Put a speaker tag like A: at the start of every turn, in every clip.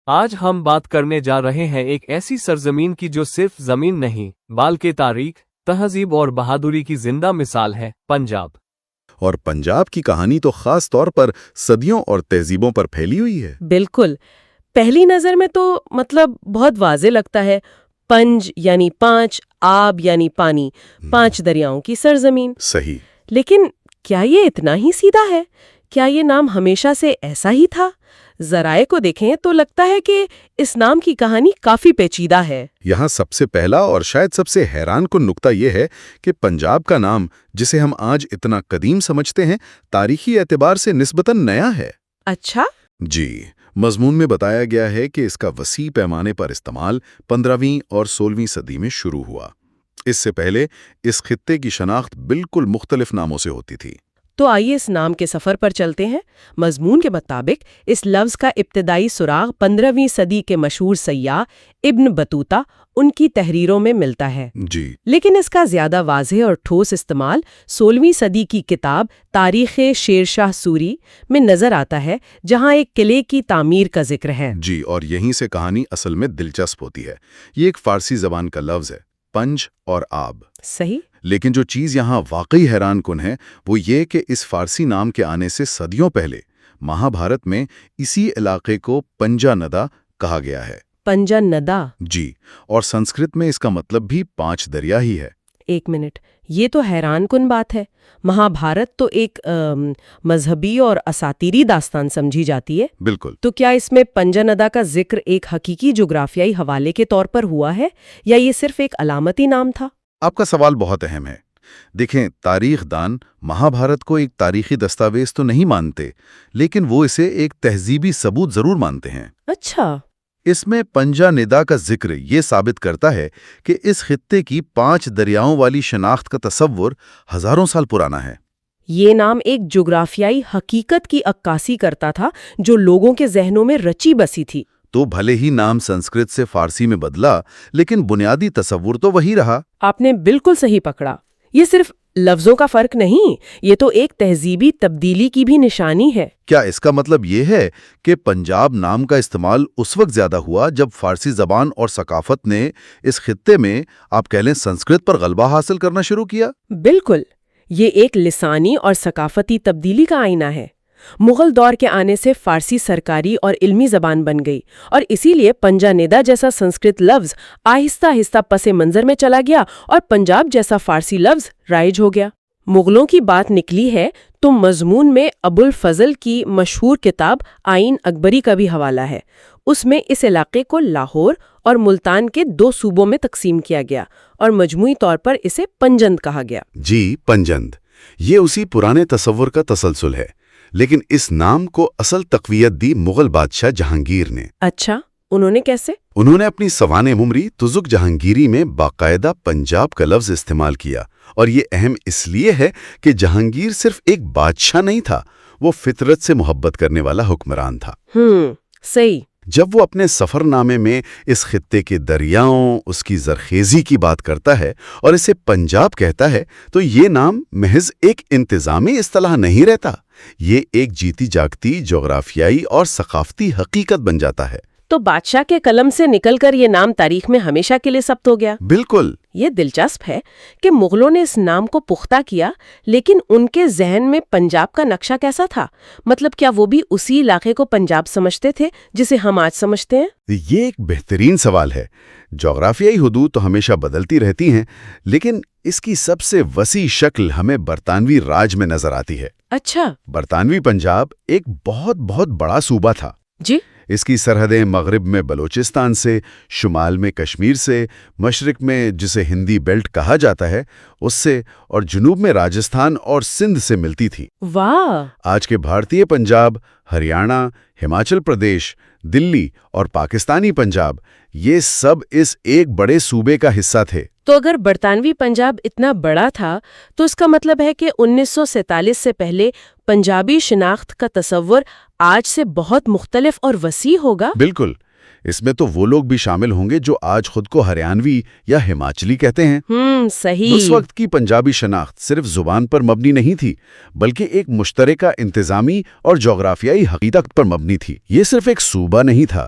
A: آج ہم بات کرنے جا رہے ہیں ایک ایسی سرزمین کی جو صرف زمین نہیں بلکہ تاریخ، تہذیب اور بہادری کی زندہ مثال ہے، پنجاب۔
B: اور پنجاب کی کہانی تو خاص طور پر صدیوں اور تہذیبوں پر پھیلی ہوئی ہے۔
C: بالکل، پہلی نظر میں تو بہت واضح لگتا ہے۔ پنج یعنی پانچ، آب یعنی پانی، 5 دریاؤں کی سرزمین۔
B: صحیح۔
C: لیکن کیا یہ اتنا ہی سیدھا ہے؟ کیا یہ نام ہمیشہ سے ایسا ہی تھا؟ ذرائع کو دیکھیں تو لگتا ہے کہ اس نام کی کہانی کافی پیچیدہ ہے۔
B: یہاں سب سے پہلا اور شاید سب سے حیران کن نقطہ یہ ہے کہ پنجاب کا نام، جسے ہم آج اتنا قدیم سمجھتے ہیں، تاریخی اعتبار سے نسبتاً نیا ہے۔
C: اچھا؟
B: جی، مضمون میں بتایا گیا ہے کہ اس کا وسیع پیمانے پر استعمال 15ویں اور 16ویں صدی میں شروع ہوا۔ اس سے پہلے اس خطے کی شناخت بالکل مختلف ناموں سے ہوتی تھی۔
C: تو آئیے اس نام کے سفر پر چلتے ہیں۔ مضمون کے مطابق اس لفظ کا ابتدائی سراغ 15ویں صدی کے مشہور سیاح ابن بطوطہ ان کی تحریروں میں ملتا ہے۔
B: جی،
C: لیکن اس کا زیادہ واضح اور ٹھوس استعمال 16ویں صدی کی کتاب تاریخ شیر شاہ سوری میں نظر آتا ہے، جہاں ایک قلعے کی تعمیر کا ذکر ہے۔
B: جی، اور یہیں سے کہانی اصل میں دلچسپ ہوتی ہے۔ یہ ایک فارسی زبان کا لفظ ہے، پنج اور آب۔
C: صحیح۔
B: لیکن جو چیز یہاں واقعی حیران کن ہے وہ یہ کہ اس فارسی نام کے آنے سے صدیوں پہلے مہابھارت میں اسی علاقے کو پنجا ندا کہا گیا ہے۔
C: پنجا ندا؟
B: جی، اور سنسکرت میں اس کا مطلب بھی 5 دریا ہی ہے۔
C: ایک منٹ، یہ تو حیران کن بات ہے۔ مہابھارت تو ایک مذہبی اور اساطیری داستان سمجھی جاتی ہے۔
B: بالکل۔
C: تو کیا اس میں پنجا ندا کا ذکر ایک حقیقی جغرافیائی حوالے کے طور پر ہوا ہے یا یہ صرف ایک علامتی نام تھا؟
B: آپ کا سوال بہت اہم ہے۔ دیکھیں، تاریخ دان مہابھارت کو ایک تاریخی دستاویز تو نہیں مانتے، لیکن وہ اسے ایک تہذیبی ثبوت ضرور مانتے ہیں۔
C: اچھا۔
B: اس میں پنجا ندا کا ذکر یہ ثابت کرتا ہے کہ اس خطے کی 5 دریاؤں والی شناخت کا تصور ہزاروں سال پرانا ہے۔
C: یہ نام ایک جغرافیائی حقیقت کی عکاسی کرتا تھا جو لوگوں کے ذہنوں میں رچی بسی تھی۔
B: تو بھلے ہی نام سنسکرت سے فارسی میں بدلا، لیکن بنیادی تصور تو وہی رہا۔
C: آپ نے بالکل صحیح پکڑا۔ یہ صرف لفظوں کا فرق نہیں، یہ تو ایک تہذیبی تبدیلی کی بھی نشانی ہے۔
B: کیا اس کا مطلب یہ ہے کہ پنجاب نام کا استعمال اس وقت زیادہ ہوا جب فارسی زبان اور ثقافت نے اس خطے میں، آپ کہہ لیں، سنسکرت پر غلبہ حاصل کرنا شروع کیا؟
C: بالکل، یہ ایک لسانی اور ثقافتی تبدیلی کا آئینہ ہے۔ مغل دور کے آنے سے فارسی سرکاری اور علمی زبان بن گئی، اور اسی لیے پنجا ندا جیسا سنسکرت لفظ آہستہ آہستہ پس منظر میں چلا گیا اور پنجاب جیسا فارسی لفظ رائج ہو گیا۔ مغلوں کی بات نکلی ہے تو مضمون میں ابو الفضل کی مشہور کتاب آئین اکبری کا بھی حوالہ ہے۔ اس میں اس علاقے کو لاہور اور ملتان کے 2 صوبوں میں تقسیم کیا گیا اور مجموعی طور پر اسے پنجند کہا گیا۔
B: جی، پنجند، یہ اسی پرانے تصور کا تسلسل ہے، لیکن اس نام کو اصل تقویت دی مغل بادشاہ جہانگیر نے۔
C: اچھا، انہوں نے کیسے؟
B: انہوں نے اپنی سوانح ممری تزک جہانگیری میں باقاعدہ پنجاب کا لفظ استعمال کیا، اور یہ اہم اس لیے ہے کہ جہانگیر صرف ایک بادشاہ نہیں تھا، وہ فطرت سے محبت کرنے والا حکمران تھا۔
C: صحیح۔
B: جب وہ اپنے سفر نامے میں اس خطے کے دریاؤں، اس کی زرخیزی کی بات کرتا ہے اور اسے پنجاب کہتا ہے، تو یہ نام محض ایک انتظامی اصطلاح نہیں رہتا، یہ ایک جیتی جاگتی جغرافیائی اور ثقافتی حقیقت بن جاتا ہے۔
C: تو بادشاہ کے قلم سے نکل کر یہ نام تاریخ میں ہمیشہ کے لیے ثبت ہو گیا۔
B: بالکل۔
C: یہ دلچسپ ہے کہ مغلوں نے اس نام کو پختہ کیا، لیکن ان کے ذہن میں پنجاب کا نقشہ کیسا تھا؟ مطلب کیا وہ بھی اسی علاقے کو پنجاب سمجھتے تھے جسے ہم آج سمجھتے ہیں؟
B: یہ ایک بہترین سوال ہے۔ جغرافیائی حدود تو ہمیشہ بدلتی رہتی ہیں، لیکن اس کی سب سے وسیع شکل ہمیں برطانوی راج میں نظر آتی ہے۔
C: اچھا۔
B: برطانوی پنجاب ایک بہت بڑا صوبہ تھا۔
C: جی۔
B: اس کی سرحدیں مغرب میں بلوچستان سے، شمال میں کشمیر سے، مشرق میں جسے ہندی بیلٹ کہا جاتا ہے اس سے، اور جنوب میں راجستھان اور سندھ سے ملتی تھی۔
C: واہ!
B: آج کے بھارتی پنجاب، ہریانہ، ہماچل پردیش، دلی اور پاکستانی پنجاب، یہ سب اس ایک بڑے صوبے کا حصہ تھے۔
C: تو اگر برطانوی پنجاب اتنا بڑا تھا تو اس کا مطلب ہے کہ 1947 سے پہلے پنجابی شناخت کا تصور آج سے بہت مختلف اور وسیع ہوگا۔
B: بالکل، اس میں تو وہ لوگ بھی شامل ہوں گے جو آج خود کو ہریانوی یا ہماچلی کہتے ہیں۔
C: صحیح۔
B: اس وقت کی پنجابی شناخت صرف زبان پر مبنی نہیں تھی، بلکہ ایک مشترکہ انتظامی اور جغرافیائی حقیقت پر مبنی تھی۔ یہ صرف ایک صوبہ نہیں تھا،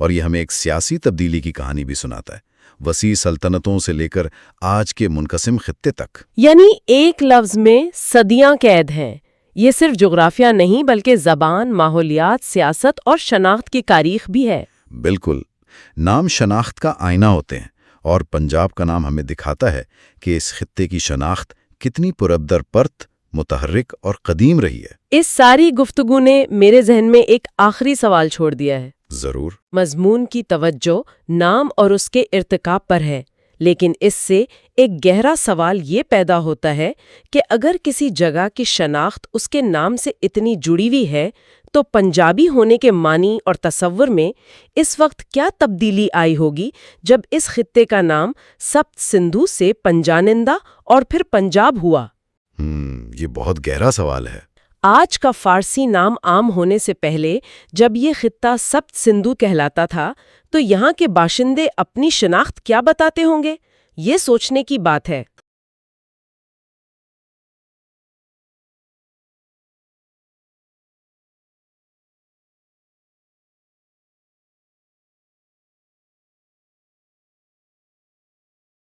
B: اور یہ ہمیں ایک سیاسی تبدیلی کی کہانی بھی سناتا ہے، وسیع سلطنتوں سے لے کر آج کے منقسم خطے تک۔
C: یعنی ایک لفظ میں صدیاں قید ہیں۔ یہ صرف جغرافیہ نہیں بلکہ زبان، ماحولیات، سیاست اور شناخت کی تاریخ بھی ہے۔
B: بالکل، نام شناخت کا آئینہ ہوتے ہیں، اور پنجاب کا نام ہمیں دکھاتا ہے کہ اس خطے کی شناخت کتنی پرابدر پرت، متحرک اور قدیم رہی ہے۔
C: اس ساری گفتگو نے میرے ذہن میں ایک آخری سوال چھوڑ دیا ہے۔
B: ضرور۔
C: مضمون کی توجہ نام اور اس کے ارتکاب پر ہے، لیکن اس سے ایک گہرا سوال یہ پیدا ہوتا ہے کہ اگر کسی جگہ کی شناخت اس کے نام سے اتنی جڑی ہوئی ہے تو پنجابی ہونے کے معنی اور تصور میں اس وقت کیا تبدیلی آئی ہوگی جب اس خطے کا نام سپت سندھو سے پنجانندہ اور پھر پنجاب ہوا؟
B: یہ بہت گہرا سوال ہے۔
C: آج کا فارسی نام عام ہونے سے پہلے جب یہ خطہ سپت سندھو کہلاتا تھا تو یہاں کے باشندے اپنی شناخت کیا بتاتے ہوں گے؟ یہ سوچنے کی بات ہے۔